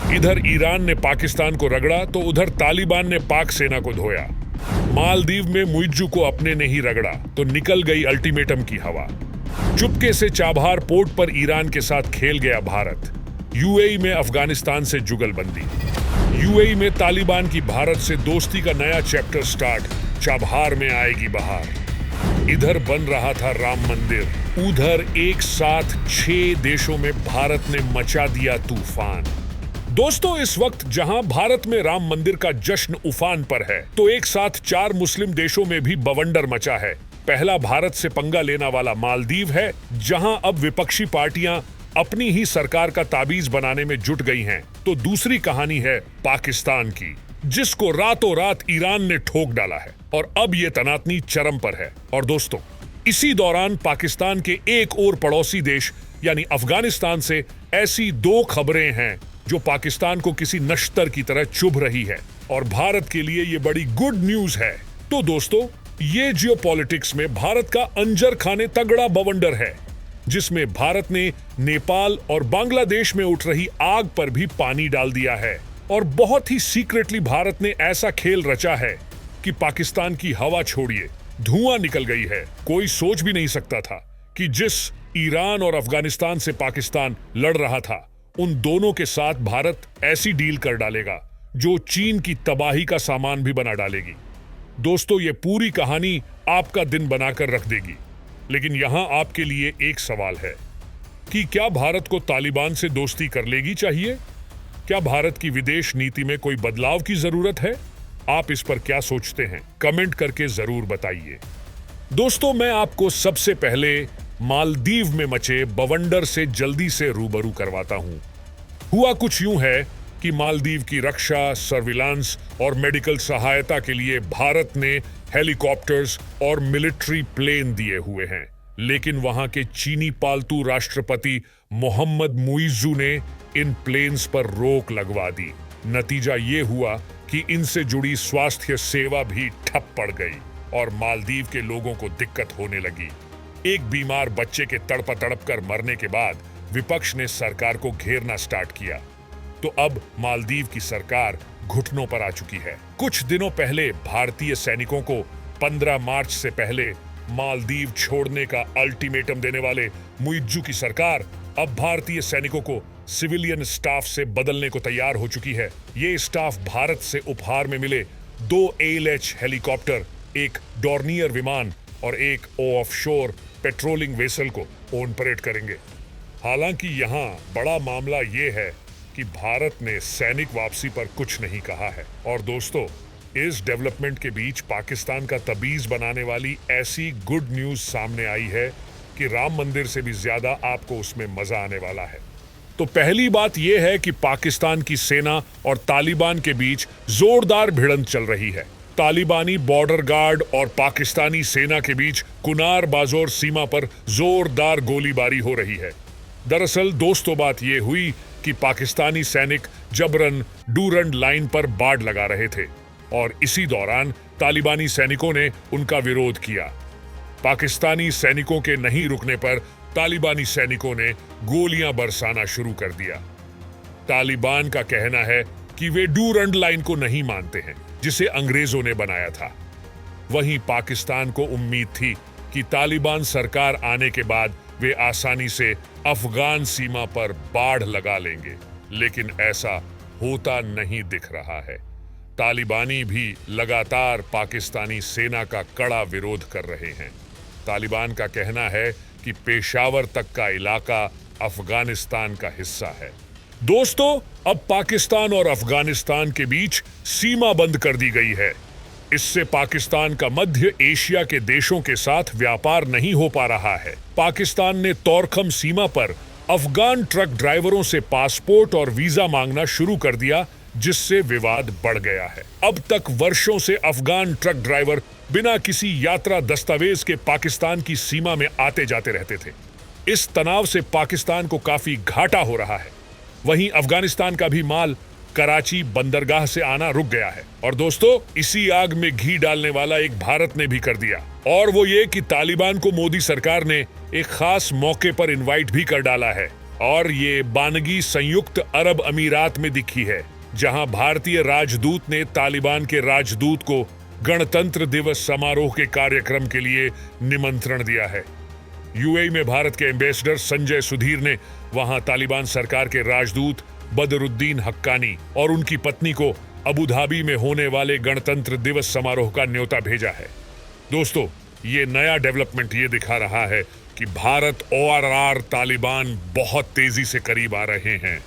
इधर ईरान ने पाकिस्तान को रगड़ा तो उधर तालिबान ने पाक सेना को धोया। मालदीव में मुइज्जू को अपने ने ही रगड़ा तो निकल गई अल्टीमेटम की हवा। चुपके से चाबहार पोर्ट पर ईरान के साथ खेल गया भारत। यूएई में अफगानिस्तान से जुगलबंदी। यूएई में तालिबान की भारत से दोस्ती का नया चैप्टर स्टार्ट, चाबहार में आएगी बहार। इधर बन रहा था राम मंदिर, उधर एक साथ 6 देशों में भारत ने मचा दिया तूफान। दोस्तों, इस वक्त जहां भारत में राम मंदिर का जश्न उफान पर है, तो एक साथ 4 मुस्लिम देशों में भी बवंडर मचा है। पहला भारत से पंगा लेना वाला मालदीव है, जहां अब विपक्षी पार्टियां अपनी ही सरकार का ताबीज बनाने में जुट गई हैं। तो दूसरी कहानी है पाकिस्तान की, जिसको रातों रात ईरान ने ठोक डाला है और अब ये तनातनी चरम पर है। और दोस्तों, इसी दौरान पाकिस्तान के एक और पड़ोसी देश यानी अफगानिस्तान से ऐसी 2 खबरें हैं जो पाकिस्तान को किसी नश्तर की तरह चुभ रही है और भारत के लिए ये बड़ी गुड न्यूज है। तो दोस्तों, ये जियोपॉलिटिक्स में भारत का अंजर खाने तगड़ा बवंडर है, जिसमें भारत ने नेपाल और बांग्लादेश में उठ रही आग पर भी पानी डाल दिया है। और बहुत ही सीक्रेटली भारत ने ऐसा खेल रचा है कि पाकिस्तान की हवा छोड़िए, धुआं निकल गई है। कोई सोच भी नहीं सकता था कि जिस ईरान और अफगानिस्तान से पाकिस्तान लड़ रहा था, उन दोनों के साथ भारत ऐसी डील कर डालेगा जो चीन की तबाही का सामान भी बना डालेगी। दोस्तों, ये पूरी कहानी आपका दिन बनाकर रख देगी। लेकिन यहां आपके लिए एक सवाल है कि क्या भारत को तालिबान से दोस्ती कर लेगी चाहिए? क्या भारत की विदेश नीति में कोई बदलाव की जरूरत है? आप इस पर क्या सोचते हैं? कमेंट करके जरूर बताइए। दोस्तों, मैं आपको सबसे पहले मालदीव में मचे बवंडर से जल्दी से रूबरू करवाता हूं। हुआ कुछ यूं है कि मालदीव की रक्षा, सर्विलांस और मेडिकल सहायता के लिए भारत ने हेलीकॉप्टर्स और मिलिट्री प्लेन दिए हुए हैं। लेकिन वहां के चीनी पालतू राष्ट्रपति मोहम्मद मुइज्जू ने इन प्लेन्स पर रोक लगवा दी। नतीजा ये हुआ कि इनसे जुड़ी स्वास्थ्य सेवा भी ठप पड़ गई और मालदीव के लोगों को दिक्कत होने लगी। एक बीमार बच्चे के तड़प तड़प कर मरने के बाद विपक्ष ने सरकार को घेरना स्टार्ट किया। तो अब मालदीव की सरकार घुटनों पर आ चुकी है। कुछ दिनों पहले भारतीय सैनिकों को 15 मार्च से पहले मालदीव छोड़ने का अल्टीमेटम देने वाले मुइज्जू की सरकार अब भारतीय सैनिकों को सिविलियन स्टाफ से बदलने को तैयार हो चुकी है। ये स्टाफ भारत से उपहार में मिले 2 ALH हेलीकॉप्टर, एक डॉर्नियर विमान और एक ऑफशोर पेट्रोलिंग वेसल को ऑन परेड करेंगे। हालांकि यहाँ बड़ा मामला ये है कि भारत ने सैनिक वापसी पर कुछ नहीं कहा है। और दोस्तों, इस डेवलपमेंट के बीच पाकिस्तान का तबीज बनाने वाली ऐसी गुड न्यूज सामने आई है कि राम मंदिर से भी ज्यादा आपको उसमें मजा आने वाला है। तो पहली बात यह है कि पाकिस्तान की सेना और तालिबान के बीच जोरदार भिड़ंत चल रही है। तालिबानी बॉर्डर गार्ड और पाकिस्तानी सेना के बीच कुनार बाजोर सीमा पर जोरदार गोलीबारी हो रही है। दरअसल दोस्तों, बात यह हुई कि पाकिस्तानी सैनिक जबरन डूरंड लाइन पर बाड़ लगा रहे थे और इसी दौरान तालिबानी सैनिकों ने उनका विरोध किया। पाकिस्तानी सैनिकों के नहीं रुकने पर तालिबानी सैनिकों ने गोलियां बरसाना शुरू कर दिया। तालिबान का कहना है कि वे डूरंड लाइन को नहीं मानते हैं, जिसे अंग्रेजों ने बनाया था। वहीं पाकिस्तान को उम्मीद थी कि तालिबान सरकार आने के बाद वे आसानी से अफगान सीमा पर बाड़ लगा लेंगे, लेकिन ऐसा होता नहीं दिख रहा है। तालिबानी भी लगातार पाकिस्तानी सेना का कड़ा विरोध कर रहे हैं। तालिबान का कहना है कि पेशावर तक का इलाका अफगानिस्तान का हिस्सा है। दोस्तों, अब पाकिस्तान और अफगानिस्तान के बीच सीमा बंद कर दी गई है। इससे पाकिस्तान का मध्य एशिया के देशों के साथ व्यापार नहीं हो पा रहा है। पाकिस्तान ने तोरखम सीमा पर अफगान ट्रक ड्राइवरों से पासपोर्ट और वीजा मांगना शुरू कर दिया, जिससे विवाद बढ़ गया है। अब तक वर्षों से अफगान ट्रक ड्राइवर बिना किसी यात्रा दस्तावेज के पाकिस्तान की सीमा में आते जाते रहते थे। इस तनाव से पाकिस्तान को काफी घाटा हो रहा है। वहीं अफगानिस्तान का भी माल कराची बंदरगाह से आना रुक गया है। और दोस्तों, इसी आग में घी डालने वाला एक भारत ने भी कर दिया, और वो ये कि तालिबान को मोदी सरकार ने एक खास मौके पर इनवाइट भी कर डाला है। और ये बानगी संयुक्त अरब अमीरात में दिखी है, जहां भारतीय राजदूत ने तालिबान के राजदूत को गणतंत्र दिवस समारोह के कार्यक्रम के लिए निमंत्रण दिया है। यूएई में भारत के एम्बेसडर संजय सुधीर ने वहां तालिबान सरकार के राजदूत बदरुद्दीन हक्कानी और उनकी पत्नी को अबू धाबी में होने वाले गणतंत्र दिवस समारोह का न्योता भेजा है। दोस्तों, ये नया डेवलपमेंट ये दिखा रहा है कि भारत और तालिबान बहुत तेजी से करीब आ रहे हैं,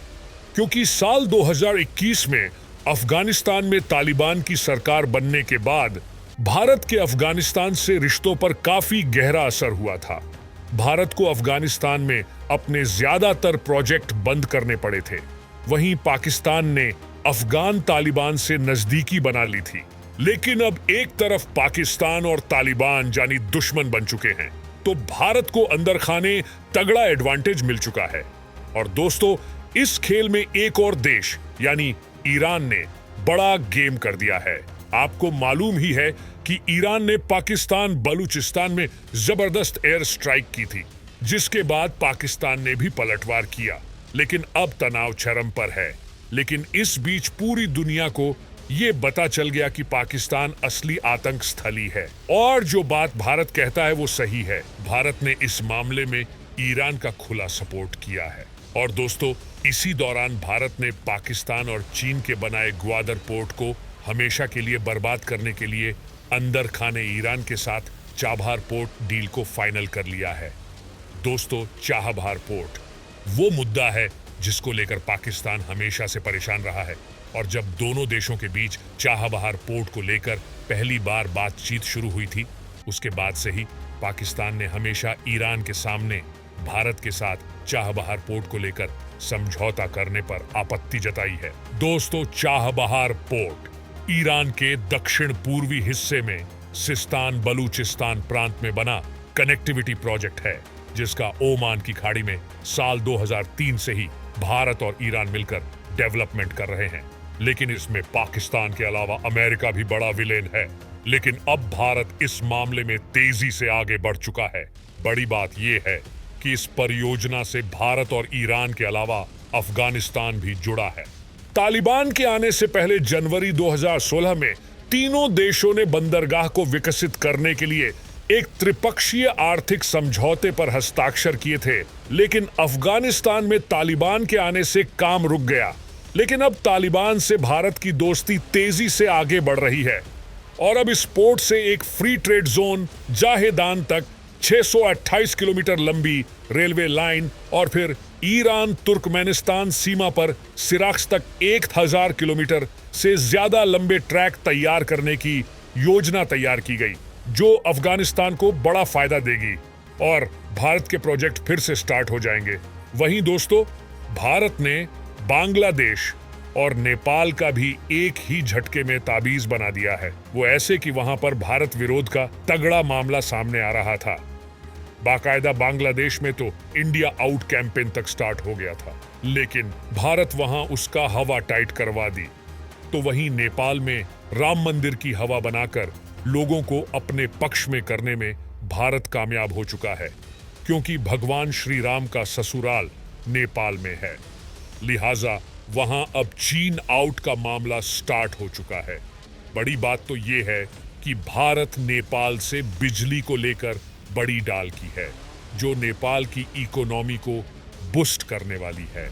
क्योंकि साल 2021 में अफगानिस्तान में तालिबान की सरकार बनने के बाद भारत के अफगानिस्तान से रिश्तों पर काफी गहरा असर हुआ था। भारत को अफगानिस्तान में अपने ज्यादातर प्रोजेक्ट बंद करने पड़े थे। वहीं पाकिस्तान ने अफगान तालिबान से नजदीकी बना ली थी। लेकिन अब एक तरफ पाकिस्तान और तालिबान यानी दुश्मन बन चुके हैं, तो भारत को अंदर खाने तगड़ा एडवांटेज मिल चुका है। और दोस्तों, इस खेल में एक और देश यानी ईरान ने बड़ा गेम कर दिया है। आपको मालूम ही है कि ईरान ने पाकिस्तान बलूचिस्तान में जबरदस्त एयर स्ट्राइक की थी, जिसके बाद पाकिस्तान ने भी पलटवार किया। लेकिन अब तनाव चरम पर है। लेकिन इस बीच पूरी दुनिया को ये पता चल गया कि पाकिस्तान असली आतंक स्थली है, और जो बात भारत कहता है वो सही है। भारत ने इस मामले में ईरान का खुला सपोर्ट किया है। और दोस्तों, इसी दौरान भारत ने पाकिस्तान और चीन के बनाए ग्वादर पोर्ट को हमेशा के लिए बर्बाद करने के लिए अंदर खाने ईरान के साथ चाबहार पोर्ट डील को फाइनल कर लिया है। दोस्तों, चाबहार पोर्ट वो मुद्दा है जिसको लेकर पाकिस्तान हमेशा से परेशान रहा है। और जब दोनों देशों के बीच चाबहार पोर्ट को लेकर पहली बार बातचीत शुरू हुई थी, उसके बाद से ही पाकिस्तान ने हमेशा ईरान के सामने भारत के साथ चाबहार पोर्ट को लेकर समझौता करने पर आपत्ति जताई है। दोस्तों, चाबहार पोर्ट ईरान के दक्षिण पूर्वी हिस्से में सिस्तान बलूचिस्तान प्रांत में बना कनेक्टिविटी प्रोजेक्ट है, जिसका ओमान की खाड़ी में साल 2003 से ही भारत और ईरान मिलकर डेवलपमेंट कर रहे हैं। लेकिन इसमें पाकिस्तान के अलावा अमेरिका भी बड़ा विलेन है। लेकिन अब भारत इस मामले में तेजी से आगे बढ़ चुका है। बड़ी बात यह है कि इस परियोजना से भारत और ईरान के अलावा अफगानिस्तान भी जुड़ा है। तालिबान के आने से पहले जनवरी 2016 में तीनों देशों ने बंदरगाह को विकसित करने के लिए एक त्रिपक्षीय आर्थिक समझौते पर हस्ताक्षर किए थे। लेकिन अफगानिस्तान में तालिबान के आने से काम रुक गया। लेकिन अब तालिबान से भारत की दोस्ती तेजी से आगे बढ़ रही है, और अब इस पोर्ट से एक फ्री ट्रेड जोन जाहेदान तक 628 किलोमीटर लंबी रेलवे लाइन और फिर ईरान तुर्कमेनिस्तान सीमा पर सिराक्स तक 1000 किलोमीटर से ज्यादा लंबे ट्रैक तैयार करने की योजना तैयार की गई, जो अफगानिस्तान को बड़ा फायदा देगी और भारत के प्रोजेक्ट फिर से स्टार्ट हो जाएंगे। वहीं दोस्तों, भारत ने बांग्लादेश और नेपाल का भी एक ही झटके में ताबीज बना दिया है। वो ऐसे कि वहां पर भारत विरोध का तगड़ा मामला सामने आ रहा था। बाकायदा बांग्लादेश में तो इंडिया आउट कैंपेन तक स्टार्ट हो गया था, लेकिन भारत वहां उसका हवा टाइट करवा दी। तो वहीं नेपाल में राम मंदिर की हवा बनाकर लोगों को अपने पक्ष में करने में भारत कामयाब हो चुका है, क्योंकि भगवान श्री राम का ससुराल नेपाल में है। लिहाजा वहां अब चीन आउट का मामला स्टार्ट हो चुका है। बड़ी बात तो ये है कि भारत नेपाल से बिजली को लेकर बड़ी डाल की है, जो नेपाल की इकोनॉमी को बूस्ट करने वाली है।